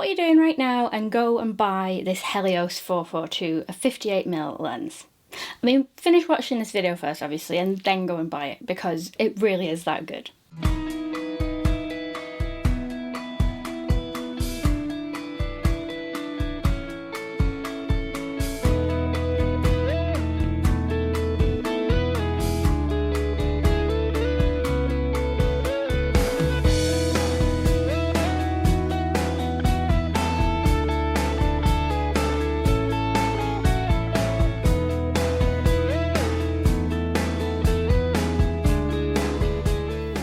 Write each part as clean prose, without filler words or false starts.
what you're doing right now and go and buy this Helios 442, a 58mm lens. I mean, finish watching this video first, obviously, and then go and buy it, because it really is that good.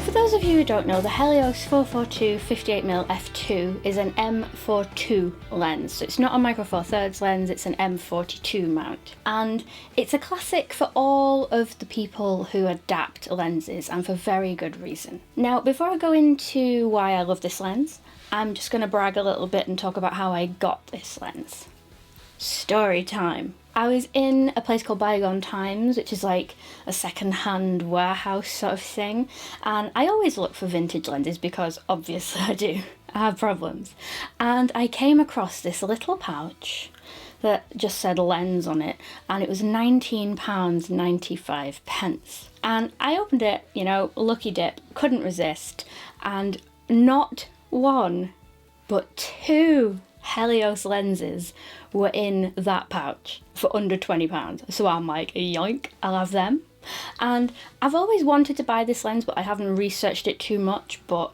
For those of you who don't know, the Helios 442 58mm f2 is an M42 lens, so it's not a micro four thirds lens, it's an M42 mount. And it's a classic for all of the people who adapt lenses, and for very good reason. Now, before I go into why I love this lens, I'm just going to brag a little bit and talk about how I got this lens. Story time. I was in a place called Bygone Times, which is like a second-hand warehouse sort of thing, and I always look for vintage lenses because obviously I do. I have problems. And I came across this little pouch that just said lens on it, and it was £19.95. And I opened it, you know, lucky dip, couldn't resist, and not one, but two Helios lenses were in that pouch for under £20. So I'm like, yoink, I'll have them. And I've always wanted to buy this lens, but I haven't researched it too much, but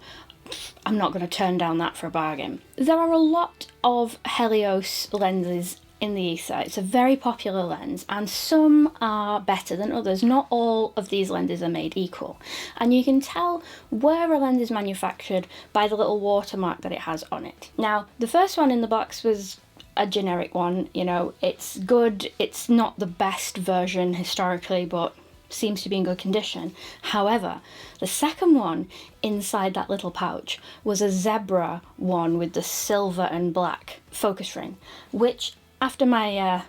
I'm not going to turn down that for a bargain. There are a lot of Helios lenses in the ether. It's a very popular lens, and some are better than others. Not all of these lenses are made equal, and you can tell where a lens is manufactured by the little watermark that it has on it. Now, the first one in the box was a generic one, you know, it's good, it's not the best version historically, but seems to be in good condition. However, the second one inside that little pouch was a zebra one with the silver and black focus ring, which after my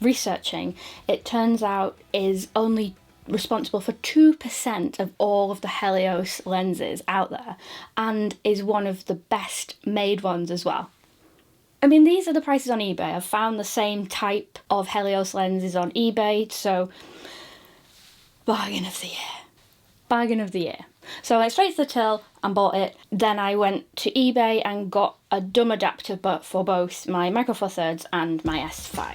researching, it turns out is only responsible for 2% of all of the Helios lenses out there, and is one of the best made ones as well. I mean, these are the prices on eBay. I've found the same type of Helios lenses on eBay, so bargain of the year. Bargain of the year. So I went straight to the till and bought it. Then I went to eBay and got a dumb adapter for both my micro four thirds and my S5.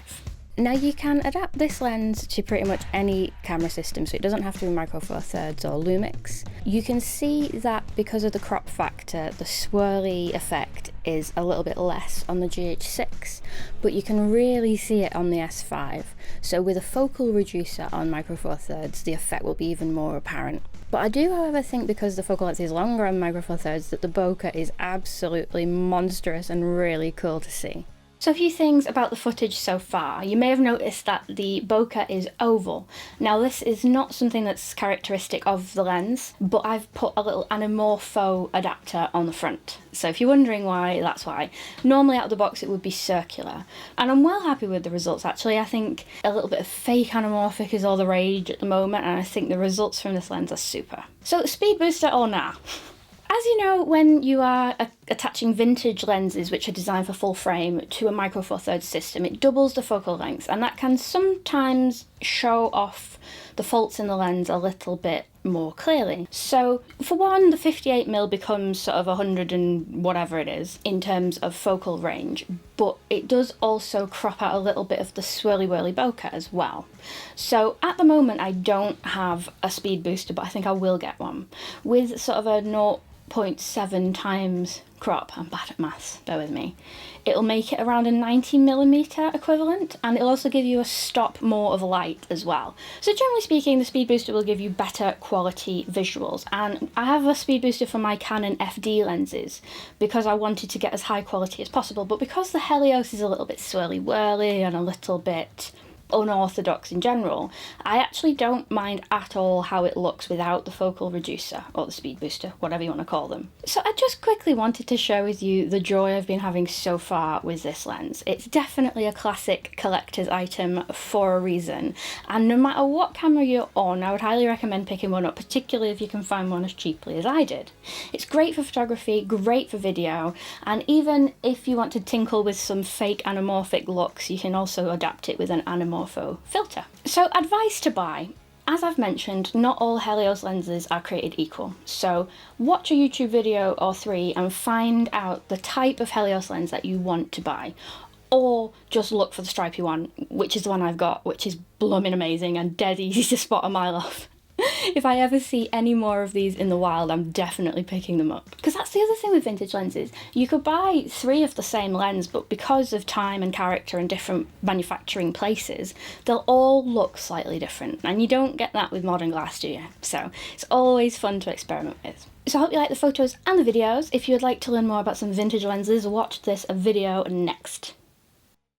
Now, you can adapt this lens to pretty much any camera system, so it doesn't have to be micro four thirds or Lumix. You can see that because of the crop factor, the swirly effect is a little bit less on the GH6, but you can really see it on the S5. So with a focal reducer on micro four thirds, the effect will be even more apparent. But I do, however, think because the focal length is longer on micro four thirds that the bokeh is absolutely monstrous and really cool to see. So a few things about the footage so far. You may have noticed that the bokeh is oval. Now, this is not something that's characteristic of the lens, but I've put a little ANAMORFAUX adapter on the front. So if you're wondering why, that's why. Normally out of the box it would be circular. And I'm well happy with the results, actually. I think a little bit of fake anamorphic is all the rage at the moment, and I think the results from this lens are super. So speed booster or nah? As you know, when you are attaching vintage lenses which are designed for full frame to a micro four thirds system, it doubles the focal length, and that can sometimes show off the faults in the lens a little bit more clearly. So for one, the 58mm becomes sort of 100 and whatever it is in terms of focal range, but it does also crop out a little bit of the swirly whirly bokeh as well. So at the moment I don't have a speed booster, but I think I will get one with sort of a 0.7 times crop. I'm bad at maths, bear with me. It'll make it around a 90mm equivalent, and it'll also give you a stop more of light as well. So generally speaking, the speed booster will give you better quality visuals, and I have a speed booster for my Canon FD lenses because I wanted to get as high quality as possible, but because the Helios is a little bit swirly whirly and a little bit unorthodox in general, I actually don't mind at all how it looks without the focal reducer, or the speed booster, whatever you want to call them. So I just quickly wanted to share with you the joy I've been having so far with this lens. It's definitely a classic collector's item for a reason, and no matter what camera you're on, I would highly recommend picking one up, particularly if you can find one as cheaply as I did. It's great for photography, great for video, and even if you want to tinkle with some fake anamorphic looks, you can also adapt it with an ANAMORFAUX filter. So advice to buy. As I've mentioned, not all Helios lenses are created equal. So watch a YouTube video or 3 and find out the type of Helios lens that you want to buy. Or just look for the stripy one, which is the one I've got, which is blooming amazing and dead easy to spot a mile off. If I ever see any more of these in the wild, I'm definitely picking them up. Because that's the other thing with vintage lenses. You could buy 3 of the same lens, but because of time and character and different manufacturing places, they'll all look slightly different. And you don't get that with modern glass, do you? So it's always fun to experiment with. So I hope you like the photos and the videos. If you would like to learn more about some vintage lenses, watch this video next.